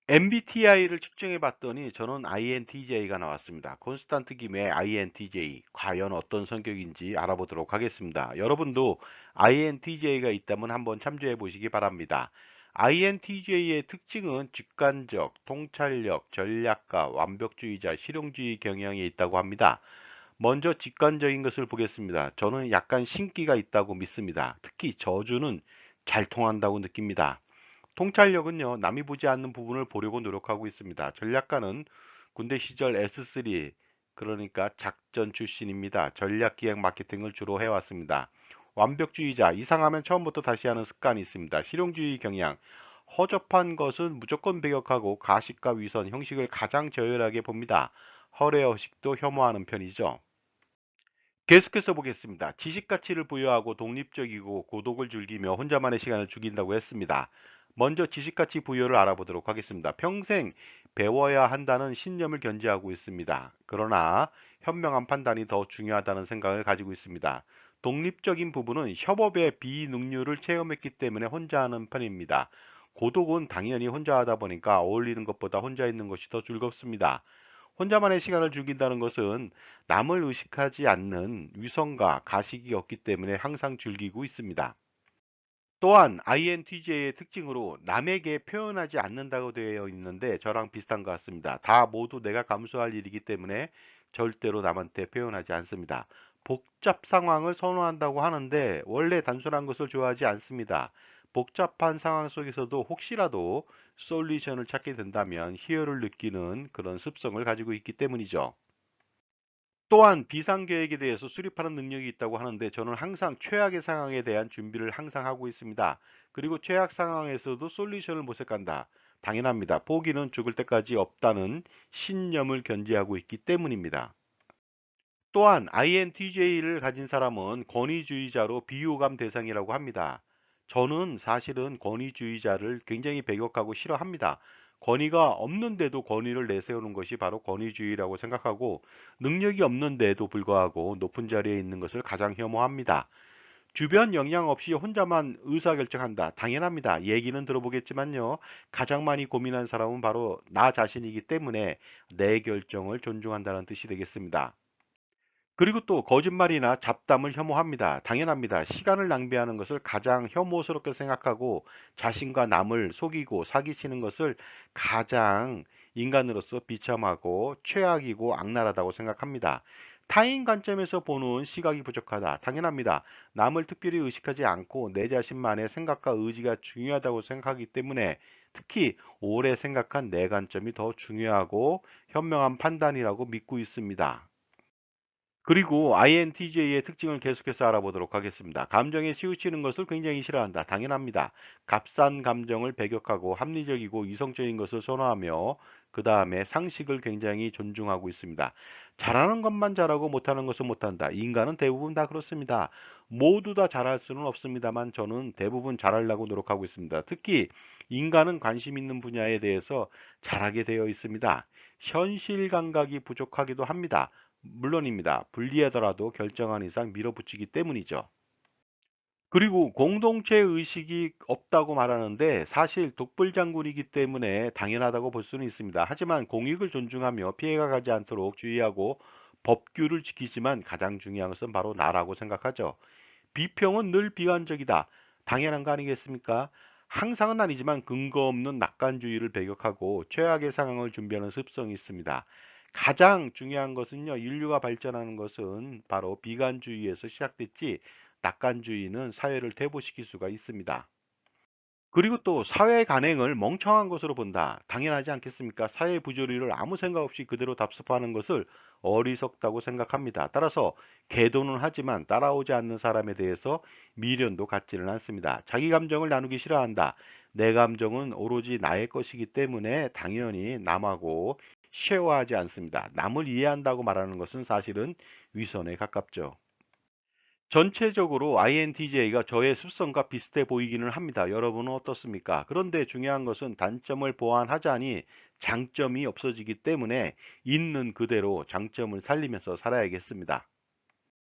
MBTI를 측정해 봤더니 저는 INTJ가 나왔습니다. 콘스탄트 김의 INTJ. 과연 어떤 성격인지 알아보도록 하겠습니다. 여러분도 INTJ가 있다면 한번 참조해 보시기 바랍니다. INTJ의 특징은 직관적, 통찰력, 전략가, 완벽주의자, 실용주의 경향이 있다고 합니다. 먼저 직관적인 것을 보겠습니다. 저는 약간 신기가 있다고 믿습니다. 특히 저주는 잘 통한다고 느낍니다. 통찰력은요, 남이 보지 않는 부분을 보려고 노력하고 있습니다. 전략가는 군대 시절 S3, 그러니까 작전 출신입니다. 전략기획 마케팅을 주로 해왔습니다. 완벽주의자, 이상하면 처음부터 다시 하는 습관이 있습니다. 실용주의 경향, 허접한 것은 무조건 배격하고 가식과 위선, 형식을 가장 저열하게 봅니다. 허례허식도 혐오하는 편이죠. 계속해서 보겠습니다. 지식 가치를 부여하고 독립적이고 고독을 즐기며 혼자만의 시간을 죽인다고 했습니다. 먼저 지식 가치 부여를 알아보도록 하겠습니다. 평생 배워야 한다는 신념을 견지하고 있습니다. 그러나 현명한 판단이 더 중요하다는 생각을 가지고 있습니다. 독립적인 부분은 협업의 비능률을 체험했기 때문에 혼자 하는 편입니다. 고독은 당연히 혼자 하다 보니까 어울리는 것보다 혼자 있는 것이 더 즐겁습니다. 혼자만의 시간을 즐긴다는 것은 남을 의식하지 않는 위선과 가식이 없기 때문에 항상 즐기고 있습니다. 또한 INTJ의 특징으로 남에게 표현하지 않는다고 되어 있는데 저랑 비슷한 것 같습니다. 다 모두 내가 감수할 일이기 때문에 절대로 남한테 표현하지 않습니다. 복잡 상황을 선호한다고 하는데 원래 단순한 것을 좋아하지 않습니다. 복잡한 상황 속에서도 혹시라도 솔루션을 찾게 된다면 희열을 느끼는 그런 습성을 가지고 있기 때문이죠. 또한 비상계획에 대해서 수립하는 능력이 있다고 하는데 저는 항상 최악의 상황에 대한 준비를 항상 하고 있습니다. 그리고 최악 상황에서도 솔루션을 모색한다. 당연합니다. 포기는 죽을 때까지 없다는 신념을 견지하고 있기 때문입니다. 또한 INTJ를 가진 사람은 권위주의자로 비호감 대상이라고 합니다. 저는 사실은 권위주의자를 굉장히 배격하고 싫어합니다. 권위가 없는데도 권위를 내세우는 것이 바로 권위주의라고 생각하고 능력이 없는데도 불구하고 높은 자리에 있는 것을 가장 혐오합니다. 주변 영향 없이 혼자만 의사결정한다. 당연합니다. 얘기는 들어보겠지만요. 가장 많이 고민한 사람은 바로 나 자신이기 때문에 내 결정을 존중한다는 뜻이 되겠습니다. 그리고 또 거짓말이나 잡담을 혐오합니다. 당연합니다. 시간을 낭비하는 것을 가장 혐오스럽게 생각하고 자신과 남을 속이고 사기치는 것을 가장 인간으로서 비참하고 최악이고 악랄하다고 생각합니다. 타인 관점에서 보는 시각이 부족하다. 당연합니다. 남을 특별히 의식하지 않고 내 자신만의 생각과 의지가 중요하다고 생각하기 때문에 특히 오래 생각한 내 관점이 더 중요하고 현명한 판단이라고 믿고 있습니다. 그리고 INTJ의 특징을 계속해서 알아보도록 하겠습니다. 감정에 치우치는 것을 굉장히 싫어한다. 당연합니다. 값싼 감정을 배격하고 합리적이고 이성적인 것을 선호하며 그 다음에 상식을 굉장히 존중하고 있습니다. 잘하는 것만 잘하고 못하는 것은 못한다. 인간은 대부분 다 그렇습니다. 모두 다 잘할 수는 없습니다만 저는 대부분 잘하려고 노력하고 있습니다. 특히 인간은 관심 있는 분야에 대해서 잘하게 되어 있습니다. 현실 감각이 부족하기도 합니다. 물론입니다. 불리하더라도 결정한 이상 밀어붙이기 때문이죠. 그리고 공동체 의식이 없다고 말하는데 사실 독불장군이기 때문에 당연하다고 볼 수는 있습니다. 하지만 공익을 존중하며 피해가 가지 않도록 주의하고 법규를 지키지만 가장 중요한 것은 바로 나라고 생각하죠. 비평은 늘 비관적이다. 당연한 거 아니겠습니까? 항상은 아니지만 근거 없는 낙관주의를 배격하고 최악의 상황을 준비하는 습성이 있습니다. 가장 중요한 것은요, 인류가 발전하는 것은 바로 비관주의에서 시작됐지, 낙관주의는 사회를 퇴보시킬 수가 있습니다. 그리고 또 사회 간행을 멍청한 것으로 본다. 당연하지 않겠습니까? 사회 부조리를 아무 생각 없이 그대로 답습하는 것을 어리석다고 생각합니다. 따라서 계도는 하지만 따라오지 않는 사람에 대해서 미련도 갖지는 않습니다. 자기 감정을 나누기 싫어한다. 내 감정은 오로지 나의 것이기 때문에 당연히 남하고 쉐어하지 않습니다. 남을 이해한다고 말하는 것은 사실은 위선에 가깝죠. 전체적으로 INTJ가 저의 습성과 비슷해 보이기는 합니다. 여러분은 어떻습니까? 그런데 중요한 것은 단점을 보완하자니 장점이 없어지기 때문에 있는 그대로 장점을 살리면서 살아야겠습니다.